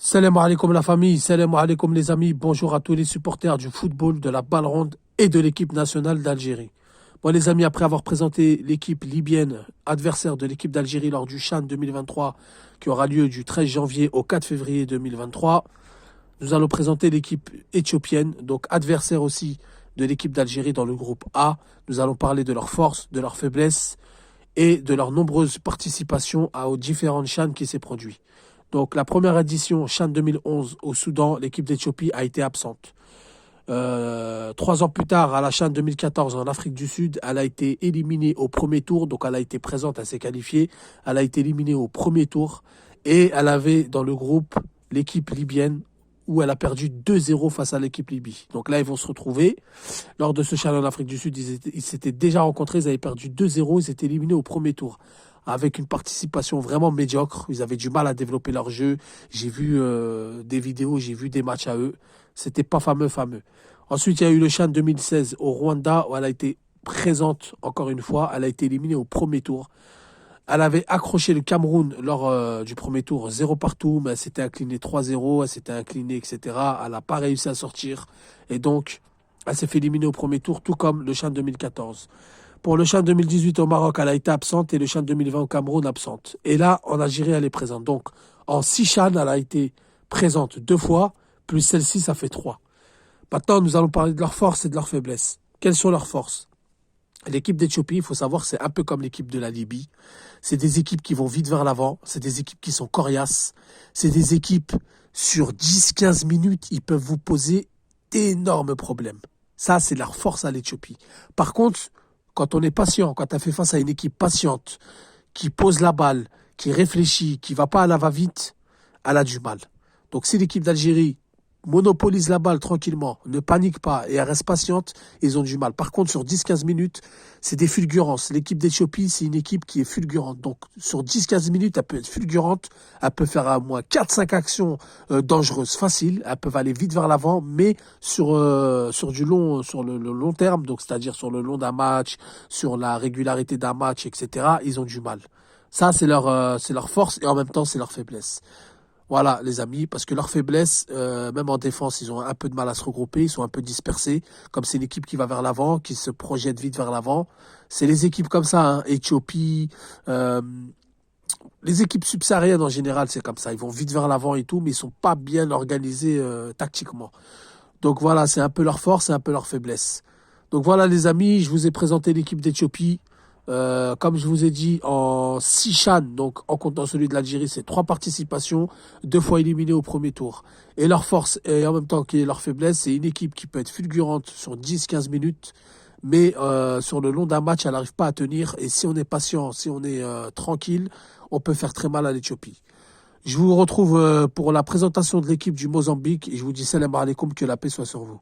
Salam alaikum la famille, salam alaikum les amis, bonjour à tous les supporters du football, de la balle ronde et de l'équipe nationale d'Algérie. Bon les amis, après avoir présenté l'équipe libyenne, adversaire de l'équipe d'Algérie lors du CHAN 2023 qui aura lieu du 13 janvier au 4 février 2023, nous allons présenter l'équipe éthiopienne, donc adversaire aussi de l'équipe d'Algérie dans le groupe A. Nous allons parler de leurs forces, de leurs faiblesses et de leurs nombreuses participations aux différentes CHAN qui s'est produit. Donc la première édition CHAN 2011 au Soudan, l'équipe d'Éthiopie a été absente. 3 ans plus tard, à la CHAN 2014 en Afrique du Sud, elle a été éliminée au premier tour, donc elle a été présente, elle s'est qualifiée, elle a été éliminée au premier tour et elle avait dans le groupe l'équipe libyenne où elle a perdu 2-0 face à l'équipe Libye. Donc là, ils vont se retrouver. Lors de ce CHAN en Afrique du Sud, ils s'étaient déjà rencontrés, ils avaient perdu 2-0, ils étaient éliminés au premier tour avec une participation vraiment médiocre. Ils avaient du mal à développer leur jeu. J'ai vu des vidéos, j'ai vu des matchs à eux. C'était pas fameux. Ensuite, il y a eu le CHAN 2016 au Rwanda où elle a été présente encore une fois. Elle a été éliminée au premier tour. Elle avait accroché le Cameroun lors du premier tour 0 partout, mais elle s'était inclinée 3-0, elle s'était inclinée, etc. Elle n'a pas réussi à sortir. Et donc, elle s'est fait éliminer au premier tour, tout comme le CHAN 2014. Pour le CHAN 2018 au Maroc, elle a été absente et le CHAN 2020 au Cameroun absente. Et là, en Algérie, elle est présente. Donc, en 6 CHAN, elle a été présente 2 fois, plus celle-ci, ça fait 3. Maintenant, nous allons parler de leurs forces et de leurs faiblesses. Quelles sont leurs forces? L'équipe d'Éthiopie, il faut savoir, c'est un peu comme l'équipe de la Libye. C'est des équipes qui vont vite vers l'avant. C'est des équipes qui sont coriaces. C'est des équipes, sur 10-15 minutes, ils peuvent vous poser d'énormes problèmes. Ça, c'est leur force à l'Éthiopie. Par contre, quand on est patient, quand tu as fait face à une équipe patiente, qui pose la balle, qui réfléchit, qui va pas à la va-vite, elle a du mal. Donc si l'équipe d'Algérie monopolise la balle tranquillement, ne panique pas et elle reste patiente, ils ont du mal. Par contre, sur 10-15 minutes, c'est des fulgurances. L'équipe d'Éthiopie, c'est une équipe qui est fulgurante. Donc sur 10-15 minutes, elle peut être fulgurante, elle peut faire à moins 4-5 actions dangereuses, faciles, elles peuvent aller vite vers l'avant, mais sur le long terme, donc c'est-à-dire sur le long d'un match, sur la régularité d'un match, etc., ils ont du mal. Ça, c'est leur force et en même temps, c'est leur faiblesse. Voilà, les amis, parce que leur faiblesse, même en défense, ils ont un peu de mal à se regrouper, ils sont un peu dispersés. Comme c'est une équipe qui va vers l'avant, qui se projette vite vers l'avant. C'est les équipes comme ça, hein, Éthiopie, les équipes subsahariennes en général, c'est comme ça. Ils vont vite vers l'avant et tout, mais ils sont pas bien organisés tactiquement. Donc voilà, c'est un peu leur force, c'est un peu leur faiblesse. Donc voilà, les amis, je vous ai présenté l'équipe d'Éthiopie. Comme je vous ai dit, en 6 CHAN, donc en comptant celui de l'Algérie, c'est 3 participations, 2 fois éliminées au premier tour. Et leur force, et en même temps qui est leur faiblesse, c'est une équipe qui peut être fulgurante sur 10-15 minutes, mais sur le long d'un match, elle n'arrive pas à tenir. Et si on est patient, si on est tranquille, on peut faire très mal à l'Éthiopie. Je vous retrouve pour la présentation de l'équipe du Mozambique et je vous dis salam alaikum, que la paix soit sur vous.